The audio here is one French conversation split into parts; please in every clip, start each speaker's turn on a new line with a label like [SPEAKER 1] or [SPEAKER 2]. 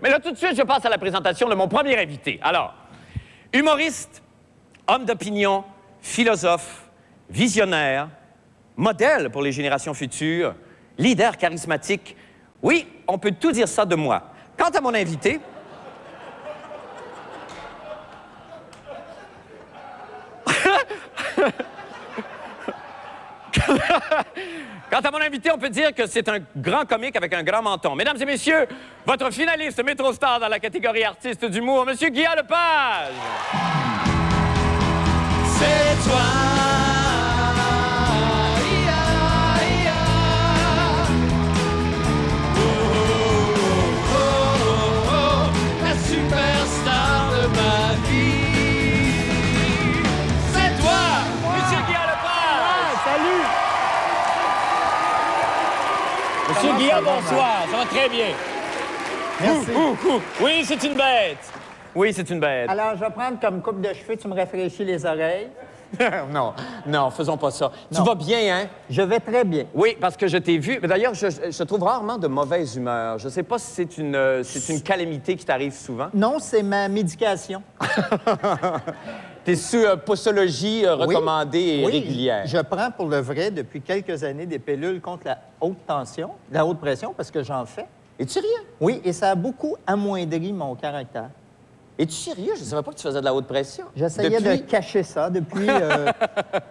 [SPEAKER 1] Mais là, tout de suite, je passe à la présentation de mon premier invité. Alors, humoriste, homme d'opinion, philosophe, visionnaire, modèle pour les générations futures, leader charismatique. Oui, on peut tout dire ça de moi. Quant à mon invité... Quant à mon invité, on peut dire que c'est un grand comique avec un grand menton. Mesdames et messieurs, votre finaliste métro-star dans la catégorie artiste d'humour, Monsieur Guy Lepage.
[SPEAKER 2] C'est toi. La superstar de ma vie. C'est toi,
[SPEAKER 1] Monsieur Guy Lepage.
[SPEAKER 3] Salut!
[SPEAKER 1] Monsieur
[SPEAKER 3] Comment
[SPEAKER 1] Guillaume,
[SPEAKER 3] ça va,
[SPEAKER 1] bonsoir. Ça va très bien.
[SPEAKER 3] Merci.
[SPEAKER 1] Oui, c'est une bête. Oui, c'est une bête.
[SPEAKER 3] Alors, je vais prendre comme coupe de cheveux, tu me rafraîchis les oreilles.
[SPEAKER 1] Non, non, faisons pas ça.
[SPEAKER 3] Non.
[SPEAKER 1] Tu vas bien, hein?
[SPEAKER 3] Je vais très bien.
[SPEAKER 1] Oui, parce que je t'ai vu. Mais d'ailleurs, je te trouve rarement de mauvaise humeur. Je sais pas si c'est une calamité qui t'arrive souvent.
[SPEAKER 3] Non, c'est ma médication.
[SPEAKER 1] T'es sur posologie recommandée et
[SPEAKER 3] Oui,
[SPEAKER 1] régulière.
[SPEAKER 3] je prends pour le vrai depuis quelques années des pilules contre la haute tension, la haute pression, parce que j'en fais.
[SPEAKER 1] Es-tu sérieux?
[SPEAKER 3] Oui, et ça a beaucoup amoindri mon caractère.
[SPEAKER 1] Es-tu sérieux? Je savais pas que tu faisais de la haute pression.
[SPEAKER 3] J'essayais de cacher ça depuis...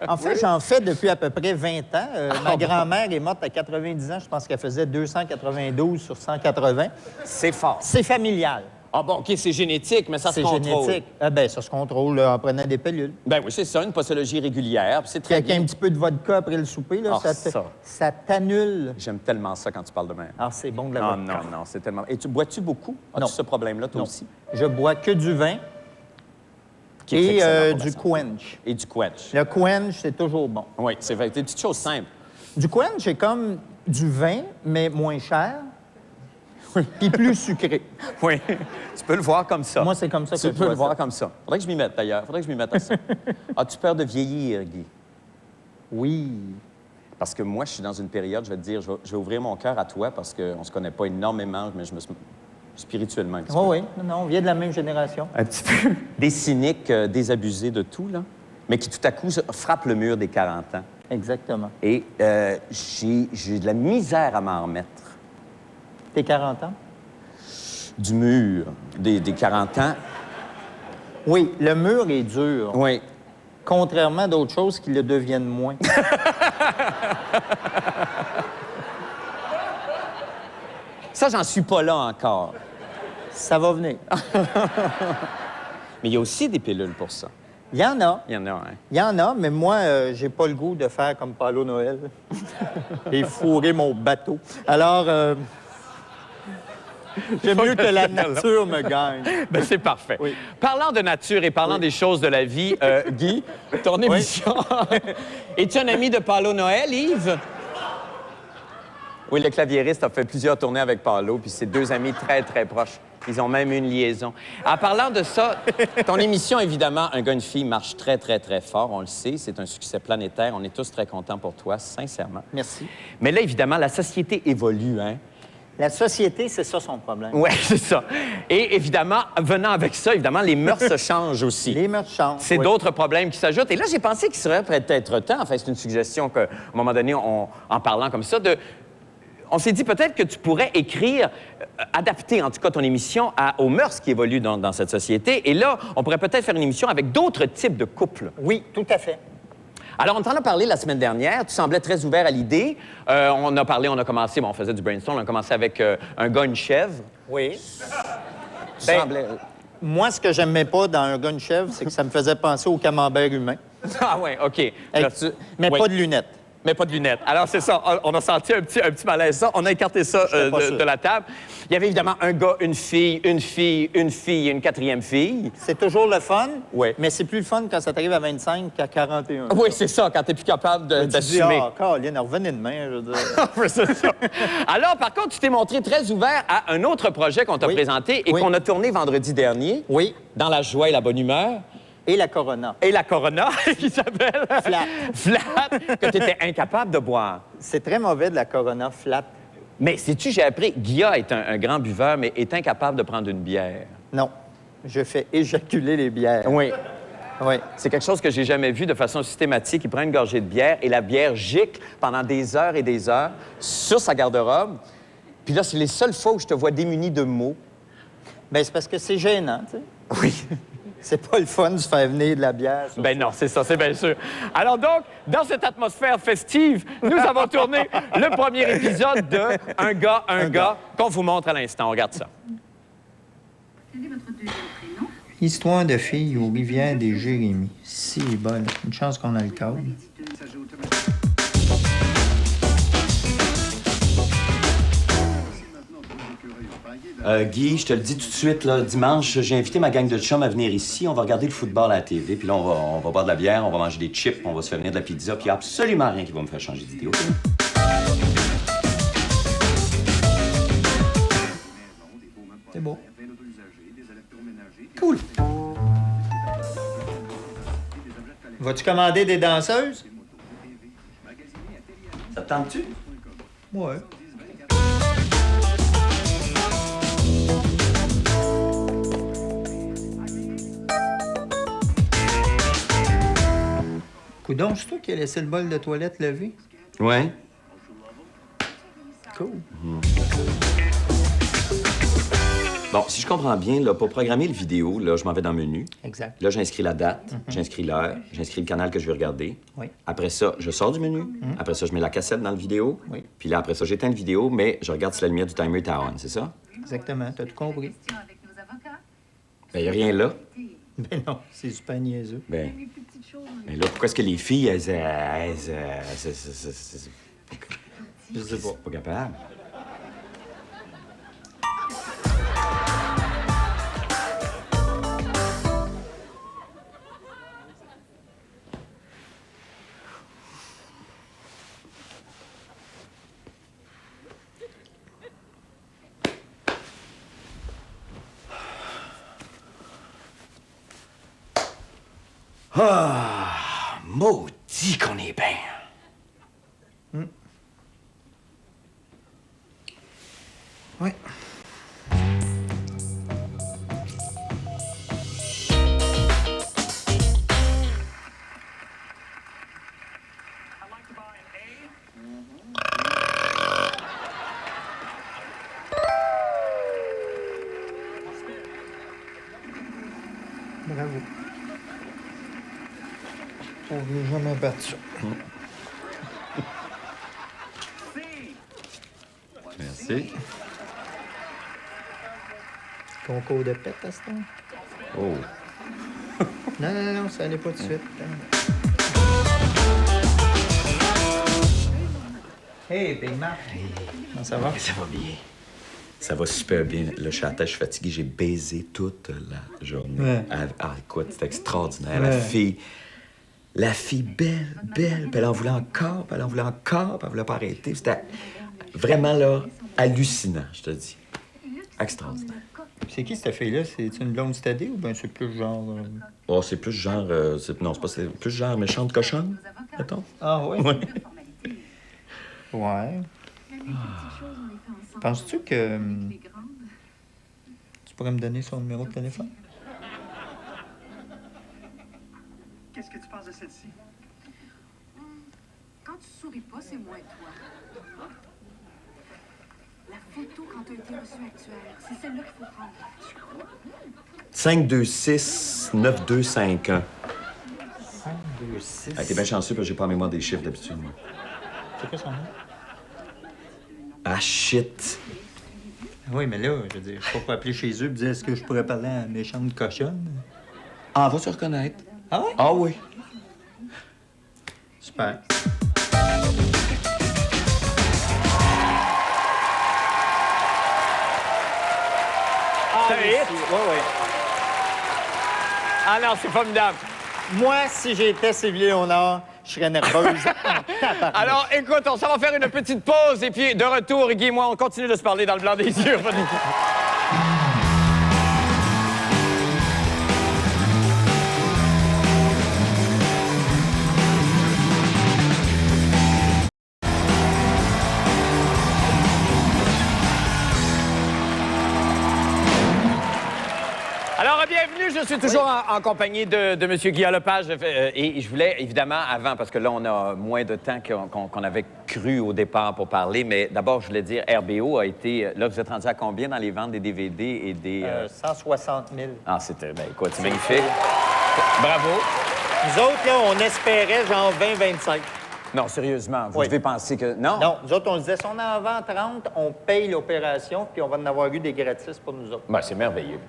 [SPEAKER 3] En fait, j'en fais depuis à peu près 20 ans. Ma grand-mère est morte à 90 ans. Je pense qu'elle faisait 292 sur 180.
[SPEAKER 1] C'est fort.
[SPEAKER 3] C'est familial.
[SPEAKER 1] Ah bon, OK, c'est génétique, mais ça se
[SPEAKER 3] C'est
[SPEAKER 1] contrôle.
[SPEAKER 3] génétique. Ah ben, ça se contrôle en prenant des pilules.
[SPEAKER 1] Ben oui, c'est ça, une posologie régulière. puis c'est très
[SPEAKER 3] Avec
[SPEAKER 1] bien.
[SPEAKER 3] un petit peu de vodka après le souper, là,
[SPEAKER 1] Ah,
[SPEAKER 3] ça
[SPEAKER 1] ça.
[SPEAKER 3] t'annule.
[SPEAKER 1] J'aime tellement ça quand tu parles de même.
[SPEAKER 3] Ah, c'est bon de la
[SPEAKER 1] Non,
[SPEAKER 3] vodka.
[SPEAKER 1] non, non, c'est tellement... Et tu bois-tu beaucoup? As-tu
[SPEAKER 3] Non.
[SPEAKER 1] ce problème-là, toi
[SPEAKER 3] Non.
[SPEAKER 1] aussi?
[SPEAKER 3] Je bois que du vin
[SPEAKER 1] Qui est
[SPEAKER 3] et
[SPEAKER 1] excellent pour la
[SPEAKER 3] du
[SPEAKER 1] santé.
[SPEAKER 3] quench.
[SPEAKER 1] Et du quench.
[SPEAKER 3] Le quench, c'est toujours bon.
[SPEAKER 1] Oui, c'est vrai. Des petites choses simples.
[SPEAKER 3] Du quench, c'est comme du vin, mais moins cher, puis plus sucré.
[SPEAKER 1] Oui, tu peux le voir comme ça.
[SPEAKER 3] Moi, c'est comme ça que
[SPEAKER 1] Tu
[SPEAKER 3] je
[SPEAKER 1] peux le
[SPEAKER 3] vois
[SPEAKER 1] voir
[SPEAKER 3] ça.
[SPEAKER 1] comme ça. Faudrait que je m'y mette, d'ailleurs. Faudrait que je m'y mette à ça. As-tu peur de vieillir, Guy?
[SPEAKER 3] Oui.
[SPEAKER 1] Parce que moi, je suis dans une période, je vais te dire, je vais ouvrir mon cœur à toi parce qu'on se connaît pas énormément, mais je me suis... spirituellement un petit peu.
[SPEAKER 3] Oui, oui. Non, on vient de la même génération.
[SPEAKER 1] Un petit peu. Des cyniques désabusés de tout, là, mais qui, tout à coup, frappent le mur des 40 ans.
[SPEAKER 3] Exactement.
[SPEAKER 1] Et j'ai de la misère à m'en remettre.
[SPEAKER 3] T'es 40 ans?
[SPEAKER 1] Du mur des 40 ans.
[SPEAKER 3] Oui, le mur est dur,
[SPEAKER 1] Oui.
[SPEAKER 3] contrairement à d'autres choses qui le deviennent moins.
[SPEAKER 1] Ça, j'en suis pas là encore.
[SPEAKER 3] Ça va venir.
[SPEAKER 1] Mais il y a aussi des pilules pour ça.
[SPEAKER 3] Il y en a.
[SPEAKER 1] Il y en a, hein?
[SPEAKER 3] Il y en a, mais moi, j'ai pas le goût de faire comme Paulo Noël et fourrer mon bateau. Alors, j'aime mieux que la nature me gagne.
[SPEAKER 1] Ben, c'est parfait.
[SPEAKER 3] Oui.
[SPEAKER 1] Parlant de nature et parlant des choses de la vie, Guy, ton émission... Es-tu un ami de Paulo Noël, Yves? Oui, le claviériste a fait plusieurs tournées avec Paulo, puis c'est deux amis très, très proches. Ils ont même une liaison. En parlant de ça, ton émission, évidemment, Un gars, une fille, marche très, très, très fort. On le sait, c'est un succès planétaire. On est tous très contents pour toi, sincèrement.
[SPEAKER 3] Merci.
[SPEAKER 1] Mais là, évidemment, la société évolue, hein?
[SPEAKER 3] La société, c'est ça son problème.
[SPEAKER 1] Oui, c'est ça. Et évidemment, venant avec ça, évidemment, les mœurs se changent aussi.
[SPEAKER 3] Les mœurs changent.
[SPEAKER 1] C'est
[SPEAKER 3] oui.
[SPEAKER 1] d'autres problèmes qui s'ajoutent. Et là, j'ai pensé qu'il serait peut-être temps, enfin, c'est une suggestion qu'à un moment donné, en parlant comme ça, on s'est dit peut-être que tu pourrais écrire, adapter en tout cas ton émission aux mœurs qui évoluent dans cette société. Et là, on pourrait peut-être faire une émission avec d'autres types de couples.
[SPEAKER 3] Oui, tout à fait.
[SPEAKER 1] Alors, on t'en a parlé la semaine dernière. Tu semblais très ouvert à l'idée. On a commencé, on faisait du brainstorm. On a commencé avec un gars, une chèvre.
[SPEAKER 3] Oui.
[SPEAKER 1] Tu
[SPEAKER 3] Ben,
[SPEAKER 1] semblais...
[SPEAKER 3] Moi, ce que j'aimais pas dans un gars, une chèvre, c'est que ça me faisait penser au camembert humain.
[SPEAKER 1] Ah oui, OK. Là,
[SPEAKER 3] Mais
[SPEAKER 1] oui.
[SPEAKER 3] pas de lunettes.
[SPEAKER 1] Mais pas de lunettes. Alors, c'est ça. On a senti un petit malaise. Ça, on a écarté ça de la table. Il y avait évidemment un gars, une fille, une fille, une fille et une quatrième fille.
[SPEAKER 3] C'est toujours le fun,
[SPEAKER 1] Oui.
[SPEAKER 3] mais c'est plus le fun quand ça t'arrive à 25 qu'à 41.
[SPEAKER 1] Oui, c'est ça, quand tu n'es plus capable
[SPEAKER 3] Tu dis,
[SPEAKER 1] d'assumer.
[SPEAKER 3] ah, Caroline, revenez demain, je veux dire.
[SPEAKER 1] C'est ça. Alors, par contre, tu t'es montré très ouvert à un autre projet qu'on t'a
[SPEAKER 3] Oui.
[SPEAKER 1] présenté et
[SPEAKER 3] Oui.
[SPEAKER 1] qu'on a tourné vendredi dernier.
[SPEAKER 3] Oui.
[SPEAKER 1] Dans la joie et la bonne humeur.
[SPEAKER 3] Et la Corona.
[SPEAKER 1] Et la Corona, qui s'appelle...
[SPEAKER 3] Flat.
[SPEAKER 1] Flat, que tu étais incapable de boire.
[SPEAKER 3] C'est très mauvais de la Corona flat.
[SPEAKER 1] Mais sais-tu, j'ai appris, Guillaume est un grand buveur, mais est incapable de prendre une bière.
[SPEAKER 3] Non. Je fais éjaculer les bières.
[SPEAKER 1] Oui.
[SPEAKER 3] Oui.
[SPEAKER 1] C'est quelque chose que j'ai jamais vu de façon systématique. Il prend une gorgée de bière et la bière gicle pendant des heures et des heures sur sa garde-robe. Puis là, c'est les seules fois où je te vois démuni de mots.
[SPEAKER 3] Bien, c'est parce que c'est gênant, tu sais.
[SPEAKER 1] Oui.
[SPEAKER 3] C'est pas le fun de se faire venir de la bière. Ça.
[SPEAKER 1] Ben non, c'est ça, c'est bien sûr. Alors donc, dans cette atmosphère festive, nous avons tourné le premier épisode de Un gars, qu'on vous montre à l'instant. On regarde ça.
[SPEAKER 4] Quel est votre deuxième prénom?
[SPEAKER 3] Histoire de fille aux rivières des Jérémies. Si, bonne. Une chance qu'on a le câble.
[SPEAKER 5] Guy, je te le dis tout de suite, là, dimanche, j'ai invité ma gang de chums à venir ici. On va regarder le football à la TV, puis là, on va boire de la bière, on va manger des chips, on va se faire venir de la pizza, puis il n'y a absolument rien qui va me faire changer d'idée, OK?
[SPEAKER 3] C'est beau.
[SPEAKER 5] Cool.
[SPEAKER 3] Vas-tu commander des danseuses?
[SPEAKER 5] Ça te tente-tu?
[SPEAKER 3] Ouais. Coudon, c'est toi qui as laissé le bol de toilette levé?
[SPEAKER 5] Ouais.
[SPEAKER 3] Cool.
[SPEAKER 5] Bon, si je comprends bien, là, pour programmer le vidéo, là, je m'en vais dans le menu.
[SPEAKER 3] Exact.
[SPEAKER 5] Là, j'inscris la date, j'inscris l'heure, j'inscris le canal que je veux regarder.
[SPEAKER 3] Oui.
[SPEAKER 5] Après ça, je sors du menu. Après ça, je mets la cassette dans le vidéo.
[SPEAKER 3] Oui.
[SPEAKER 5] Puis là, après ça, j'éteins le vidéo, mais je regarde si la lumière du timer est on, c'est ça?
[SPEAKER 3] Exactement. T'as tout compris.
[SPEAKER 4] Question avec nos avocats.
[SPEAKER 5] Ben, y a rien là.
[SPEAKER 3] Ben non, c'est super niaiseux.
[SPEAKER 5] Ben,
[SPEAKER 4] Les plus petites choses, on
[SPEAKER 5] mais là, pourquoi est-ce que les filles, elles
[SPEAKER 3] Je sais pas.
[SPEAKER 5] pas capables? Ah, maudit qu'on est bien.
[SPEAKER 3] Oui. Bravo. On veut jamais battre ça.
[SPEAKER 5] Merci.
[SPEAKER 3] Concours de pète à ce temps?
[SPEAKER 5] Oh.
[SPEAKER 3] Non, ça allait pas tout de suite. Hey, Big Mac. Comment ça va?
[SPEAKER 5] Ça va bien. Ça va super bien. Là, je suis à la tête, je suis fatigué. J'ai baisé toute la journée.
[SPEAKER 3] Ouais.
[SPEAKER 5] Écoute, c'était extraordinaire.
[SPEAKER 3] Ouais.
[SPEAKER 5] La fille belle. Puis elle en voulait encore, puis elle voulait pas arrêter. C'était vraiment, là, hallucinant, je te dis. Extraordinaire.
[SPEAKER 3] C'est qui cette fille-là? C'est une blonde stédée ou bien c'est plus genre...
[SPEAKER 5] Oh, c'est plus genre... non, c'est pas... C'est plus genre méchante cochonne, mettons.
[SPEAKER 3] Ah oui?
[SPEAKER 5] Ouais.
[SPEAKER 3] Ouais. Penses-tu que tu pourrais me donner son numéro de téléphone?
[SPEAKER 6] Qu'est-ce que tu penses de celle-ci?
[SPEAKER 4] Quand tu souris pas, c'est moins toi. La photo quand tu as été reçu actuaire, c'est celle-là qu'il faut prendre.
[SPEAKER 5] 526-9251.
[SPEAKER 3] 526.
[SPEAKER 5] Ah, t'es bien chanceux parce que j'ai pas en mémoire des chiffres d'habitude, moi.
[SPEAKER 3] C'est quoi son nom?
[SPEAKER 5] Ah, shit!
[SPEAKER 3] Oui, mais là, je veux dire, je peux pas appeler chez eux et dire est-ce que je pourrais parler à la méchante cochonne?
[SPEAKER 5] Ah, va se reconnaître.
[SPEAKER 3] Ah ouais?
[SPEAKER 5] Ah oui.
[SPEAKER 3] Super.
[SPEAKER 1] C'est un hit.
[SPEAKER 3] Oui.
[SPEAKER 1] Ah non, c'est formidable.
[SPEAKER 3] Moi, si j'étais Sylvie Léonard, je serais nerveuse.
[SPEAKER 1] Alors, écoute, on s'en va faire une petite pause et puis de retour, Guy et moi, on continue de se parler dans le blanc des yeux. Alors, bienvenue. Je suis toujours en compagnie de M. Guillaume Lepage. Et je voulais, évidemment, avant, parce que là, on a moins de temps qu'on avait cru au départ pour parler, mais d'abord, je voulais dire, RBO a été... Là, vous êtes rendu à combien dans les ventes des DVD et des...
[SPEAKER 3] 160 000.
[SPEAKER 1] Ah, c'était... Ben, écoute, c'est magnifique. Bravo.
[SPEAKER 3] Nous autres, là, on espérait genre 20-25.
[SPEAKER 1] Non, sérieusement, vous
[SPEAKER 3] Oui.
[SPEAKER 1] devez penser que... Non?
[SPEAKER 3] Non, nous autres, on se disait, si on en vend 30, on paye l'opération, puis on va en avoir eu des gratis pour nous autres.
[SPEAKER 1] Ben, c'est merveilleux.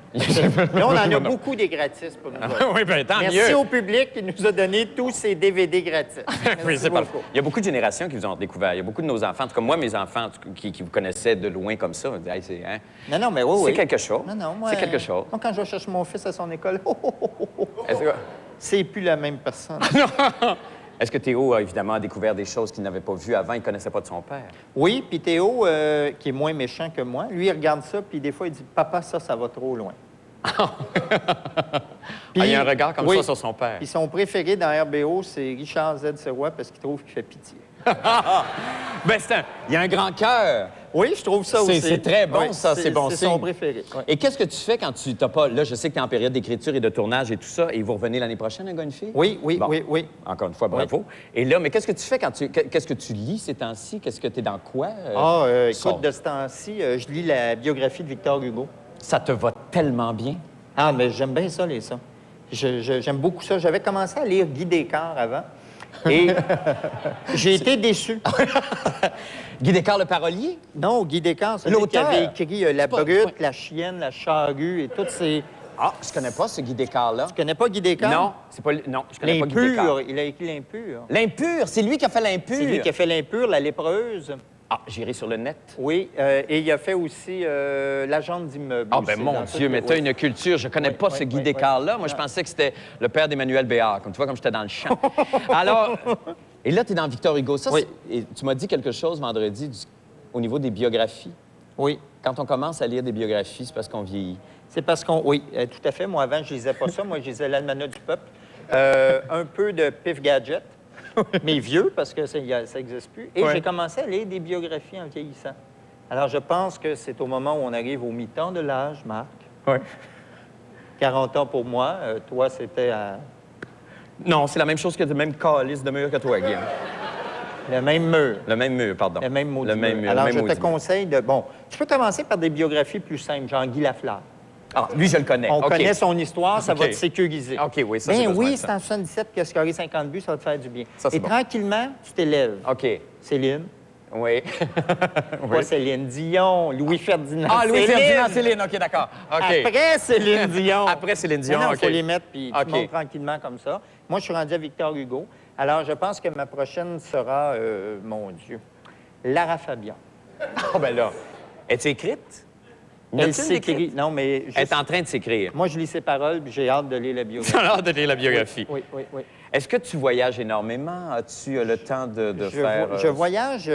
[SPEAKER 3] Là, on en a beaucoup des gratis pour nous autres.
[SPEAKER 1] Oui, ben, tant
[SPEAKER 3] Merci
[SPEAKER 1] mieux.
[SPEAKER 3] au public qui nous a donné tous ces DVD gratis.
[SPEAKER 1] Oui,
[SPEAKER 3] Merci
[SPEAKER 1] c'est parfait.
[SPEAKER 3] beaucoup.
[SPEAKER 1] Il y a beaucoup de générations qui vous ont découvert. Il y a beaucoup de nos enfants, en tout cas moi, mes enfants qui vous connaissaient de loin comme ça, me disaient, hey, c'est... Hein?
[SPEAKER 3] Non, mais oui,
[SPEAKER 1] C'est quelque chose.
[SPEAKER 3] Non, moi,
[SPEAKER 1] C'est quelque chose.
[SPEAKER 3] Moi, quand je vais chercher mon fils à son école,
[SPEAKER 1] Est-ce que...
[SPEAKER 3] c'est plus la même personne.
[SPEAKER 1] Est-ce que Théo a évidemment découvert des choses qu'il n'avait pas vues avant? Il ne connaissait pas de son père.
[SPEAKER 3] Oui, puis Théo, qui est moins méchant que moi, lui, il regarde ça, puis des fois, il dit « Papa, ça va trop loin. »
[SPEAKER 1] Il y a un regard comme
[SPEAKER 3] oui.
[SPEAKER 1] ça sur son père.
[SPEAKER 3] Puis son préféré dans RBO, c'est Richard Z. Serrois, parce qu'il trouve qu'il fait pitié.
[SPEAKER 1] Ben, il y a un grand cœur.
[SPEAKER 3] Oui, je trouve ça aussi.
[SPEAKER 1] C'est très bon,
[SPEAKER 3] Oui,
[SPEAKER 1] ça, c'est bon
[SPEAKER 3] C'est
[SPEAKER 1] signe.
[SPEAKER 3] son préféré. Oui.
[SPEAKER 1] Et qu'est-ce que tu fais quand tu n'as pas... Là, je sais que tu es en période d'écriture et de tournage et tout ça, et vous revenez l'année prochaine, un gars, une fille?
[SPEAKER 3] Oui.
[SPEAKER 1] Bon. Encore une fois, bravo. Et là, mais qu'est-ce que tu fais quand tu... Qu'est-ce que tu lis ces temps-ci? Qu'est-ce que tu es dans quoi?
[SPEAKER 3] Écoute, de ce temps-ci, je lis la biographie de Victor Hugo.
[SPEAKER 1] Ça te va tellement bien.
[SPEAKER 3] Ah, mais j'aime bien ça, les ça. J'aime beaucoup ça. J'avais commencé à lire Guy Descartes avant. Et j'ai été déçu.
[SPEAKER 1] Guy Descartes, le parolier?
[SPEAKER 3] Non, Guy Descartes, c'est lui qui
[SPEAKER 1] L'auteur.
[SPEAKER 3] avait écrit La
[SPEAKER 1] pas-
[SPEAKER 3] Brute,
[SPEAKER 1] ouais.
[SPEAKER 3] La Chienne, La Charrue et toutes ces...
[SPEAKER 1] Ah, je connais pas ce Guy Descartes-là.
[SPEAKER 3] Tu connais pas Guy Descartes?
[SPEAKER 1] Non, c'est pas... Non, je connais pas Guy Descartes.
[SPEAKER 3] L'Impur, il a écrit l'Impur.
[SPEAKER 1] L'impur, c'est lui qui a fait l'impur.
[SPEAKER 3] C'est lui qui a fait l'Impur, La Lépreuse.
[SPEAKER 1] Ah, j'irai sur le net.
[SPEAKER 3] Oui, et il a fait aussi L'Agente d'immeuble.
[SPEAKER 1] Ah, ben
[SPEAKER 3] aussi,
[SPEAKER 1] mon
[SPEAKER 3] dans
[SPEAKER 1] Dieu,
[SPEAKER 3] toutes
[SPEAKER 1] mais
[SPEAKER 3] les-
[SPEAKER 1] t'as
[SPEAKER 3] oui.
[SPEAKER 1] une culture. Je connais pas ce Guy Descartes-là. Moi, je pensais que c'était le père d'Emmanuel Béard. Comme tu vois, comme j'étais dans le champ. Alors, et là, tu es dans Victor Hugo. Ça,
[SPEAKER 3] Oui.
[SPEAKER 1] et tu m'as dit quelque chose vendredi au niveau des biographies.
[SPEAKER 3] Oui.
[SPEAKER 1] Quand on commence à lire des biographies, c'est parce qu'on vieillit.
[SPEAKER 3] C'est parce qu'on... Oui, tout à fait. Moi, avant, je lisais pas ça. Moi, je lisais L'Almanach du peuple. Un peu de Pif Gadget, mais vieux, parce que ça n'existe plus. Et j'ai commencé à lire des biographies en vieillissant. Alors, je pense que c'est au moment où on arrive au mi-temps de l'âge, Marc.
[SPEAKER 1] Oui.
[SPEAKER 3] 40 ans pour moi. Toi, c'était à...
[SPEAKER 1] Non, c'est la même chose que le même calice de mur que toi, Guy.
[SPEAKER 3] le même mur.
[SPEAKER 1] Le même mur, pardon.
[SPEAKER 3] Le même mot
[SPEAKER 1] Le
[SPEAKER 3] du
[SPEAKER 1] même
[SPEAKER 3] mur.
[SPEAKER 1] mur.
[SPEAKER 3] Alors,
[SPEAKER 1] le même
[SPEAKER 3] je te
[SPEAKER 1] maudit mur.
[SPEAKER 3] conseille de... Bon, tu peux commencer par des biographies plus simples, genre Guy Lafleur.
[SPEAKER 1] Ah, lui, je le connais.
[SPEAKER 3] On
[SPEAKER 1] OK.
[SPEAKER 3] connaît son histoire, ça va
[SPEAKER 1] OK.
[SPEAKER 3] te sécuriser.
[SPEAKER 1] OK, oui, ça, j'ai
[SPEAKER 3] Ben
[SPEAKER 1] besoin de
[SPEAKER 3] oui,
[SPEAKER 1] ça.
[SPEAKER 3] c'est en 77 que scorer 50 buts, ça va te faire du bien.
[SPEAKER 1] Ça, c'est
[SPEAKER 3] Et
[SPEAKER 1] bon.
[SPEAKER 3] tranquillement, tu t'élèves.
[SPEAKER 1] OK.
[SPEAKER 3] Céline,
[SPEAKER 1] Oui.
[SPEAKER 3] pas Céline Dion, Louis-Ferdinand.
[SPEAKER 1] Ah, Louis-Ferdinand,
[SPEAKER 3] Céline.
[SPEAKER 1] Céline. OK, d'accord. OK.
[SPEAKER 3] Après Céline Dion.
[SPEAKER 1] Après Céline Dion,
[SPEAKER 3] Non,
[SPEAKER 1] OK.
[SPEAKER 3] il faut les mettre, puis
[SPEAKER 1] OK.
[SPEAKER 3] tu montes tranquillement comme ça. Moi, je suis rendu à Victor Hugo. Alors, je pense que ma prochaine sera, mon Dieu, Lara Fabian.
[SPEAKER 1] Ah, ben là. Es-tu écrite?
[SPEAKER 3] Elle
[SPEAKER 1] N'as-tu une
[SPEAKER 3] s'écrit.
[SPEAKER 1] écrite?
[SPEAKER 3] Non, mais...
[SPEAKER 1] Elle est en train de s'écrire.
[SPEAKER 3] Moi, je lis ses paroles, puis j'ai hâte de lire la biographie.
[SPEAKER 1] Tu as hâte de lire la biographie.
[SPEAKER 3] Oui.
[SPEAKER 1] Est-ce que tu voyages énormément? As-tu le temps de faire...
[SPEAKER 3] Je voyage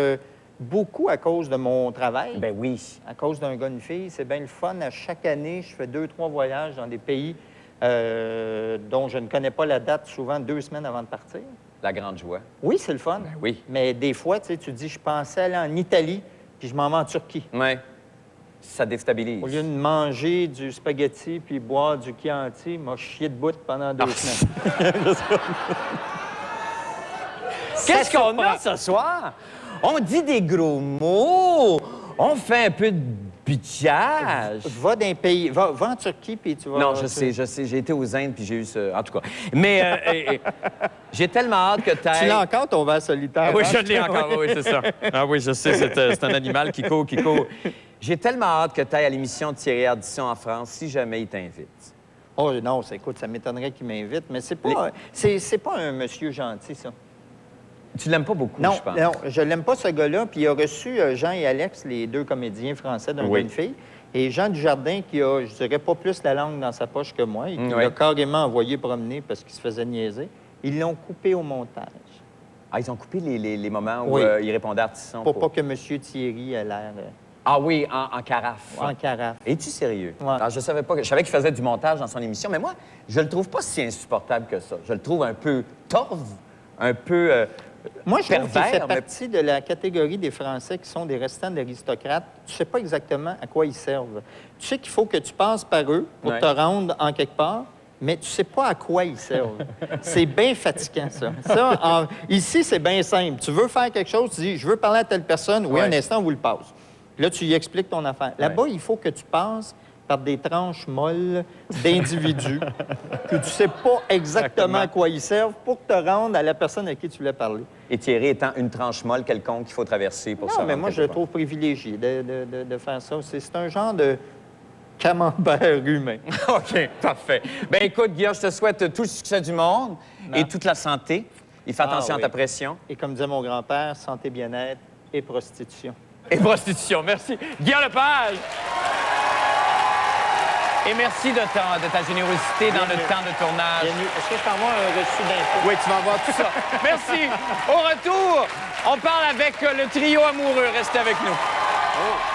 [SPEAKER 3] beaucoup à cause de mon travail.
[SPEAKER 1] Ben oui.
[SPEAKER 3] À cause d'un gars, une fille, c'est bien le fun. À chaque année, je fais 2-3 voyages dans des pays dont je ne connais pas la date, souvent 2 semaines avant de partir.
[SPEAKER 1] La grande joie.
[SPEAKER 3] Oui, c'est le fun.
[SPEAKER 1] oui.
[SPEAKER 3] Mais des fois, tu sais, tu dis, je pensais aller en Italie, puis je m'en vais en Turquie.
[SPEAKER 1] Oui. Ça déstabilise.
[SPEAKER 3] Au lieu de manger du spaghetti puis boire du Chianti, m'a chié de bout pendant 2 semaines.
[SPEAKER 1] Qu'est-ce qu'on a ce soir? On dit des gros mots. On fait un peu de bitchage.
[SPEAKER 3] Va d'un pays, va en Turquie, puis tu vas...
[SPEAKER 1] Non, je sais. J'ai été aux Indes, puis j'ai eu ce... En tout cas. Mais j'ai tellement hâte que tu
[SPEAKER 3] Tu l'as encore, ton verre solitaire.
[SPEAKER 1] Ah oui,
[SPEAKER 3] hein?
[SPEAKER 1] je l'ai encore, oui, c'est ça. Ah oui, je sais, c'est un animal qui court. J'ai tellement hâte que tu ailles à l'émission de Thierry Ardisson en France, si jamais il t'invite.
[SPEAKER 3] Oh non, écoute, ça m'étonnerait qu'il m'invite, mais c'est pas, c'est pas un monsieur gentil, ça.
[SPEAKER 1] Tu l'aimes pas beaucoup,
[SPEAKER 3] Non,
[SPEAKER 1] je pense.
[SPEAKER 3] non, je l'aime pas, ce gars-là. Puis il a reçu Jean et Alex, les 2 comédiens français d'un
[SPEAKER 1] Oui.
[SPEAKER 3] gars et une fille. Et Jean Dujardin, qui a, je dirais, pas plus la langue dans sa poche que moi, et qui
[SPEAKER 1] Oui.
[SPEAKER 3] l'a carrément envoyé promener parce qu'il se faisait niaiser, ils l'ont coupé au montage.
[SPEAKER 1] Ah, ils ont coupé les moments où
[SPEAKER 3] Oui.
[SPEAKER 1] il répondait à Ardisson.
[SPEAKER 3] Pour pas que M. Thierry ait l'air
[SPEAKER 1] Ah oui, en carafe.
[SPEAKER 3] en carafe.
[SPEAKER 1] Es-tu sérieux?
[SPEAKER 3] Ouais.
[SPEAKER 1] Alors, je savais pas. Je savais qu'il faisait du montage dans son émission, mais moi, je le trouve pas si insupportable que ça. Je le trouve un peu torve, un peu
[SPEAKER 3] Moi, je trouve qu'il
[SPEAKER 1] pervers,
[SPEAKER 3] fait
[SPEAKER 1] mais-
[SPEAKER 3] partie de la catégorie des Français qui sont des restants d'aristocrates. Tu ne sais pas exactement à quoi ils servent. Tu sais qu'il faut que tu passes par eux pour
[SPEAKER 1] Ouais.
[SPEAKER 3] te rendre en quelque part, mais tu ne sais pas à quoi ils servent. C'est bien fatigant, ça. Ici, c'est bien simple. Tu veux faire quelque chose, tu dis, je veux parler à telle personne. Oui,
[SPEAKER 1] Ouais.
[SPEAKER 3] un instant, on vous le passe. Là, tu lui expliques ton affaire. Là-bas, il faut que tu passes par des tranches molles d'individus que tu ne sais pas exactement à quoi ils servent pour te rendre à la personne à qui tu voulais parler.
[SPEAKER 1] Et Thierry étant une tranche molle quelconque qu'il faut traverser pour
[SPEAKER 3] Non,
[SPEAKER 1] ça.
[SPEAKER 3] mais moi, je le trouve privilégié de faire ça. C'est un genre de camembert humain.
[SPEAKER 1] OK, parfait. Ben écoute, Guillaume, je te souhaite tout le succès du monde et toute la santé. Et fais attention
[SPEAKER 3] oui.
[SPEAKER 1] à ta pression.
[SPEAKER 3] Et comme disait mon grand-père, santé, bien-être et prostitution.
[SPEAKER 1] Et prostitution. Merci. Guillaume Lepage! Et merci de ta générosité dans le temps de tournage.
[SPEAKER 3] Bienvenue. Est-ce que je peux avoir un reçu d'impôt?
[SPEAKER 1] Oui, tu vas avoir tout ça. Merci. Au retour, on parle avec le trio amoureux. Restez avec nous.